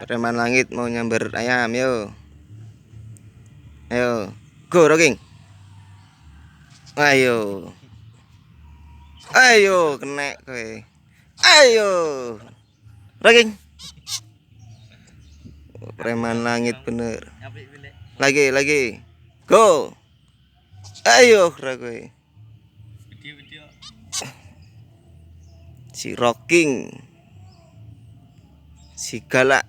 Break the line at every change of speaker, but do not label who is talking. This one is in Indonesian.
Preman langit mau nyamber ayam, yo. Ayo. Go, Rocking. Ayo. Ayo, kena kowe. Ayo. Rocking. Preman langit bener. Lagi. Go. Ayo, kowe. Si Rocking. Si galak.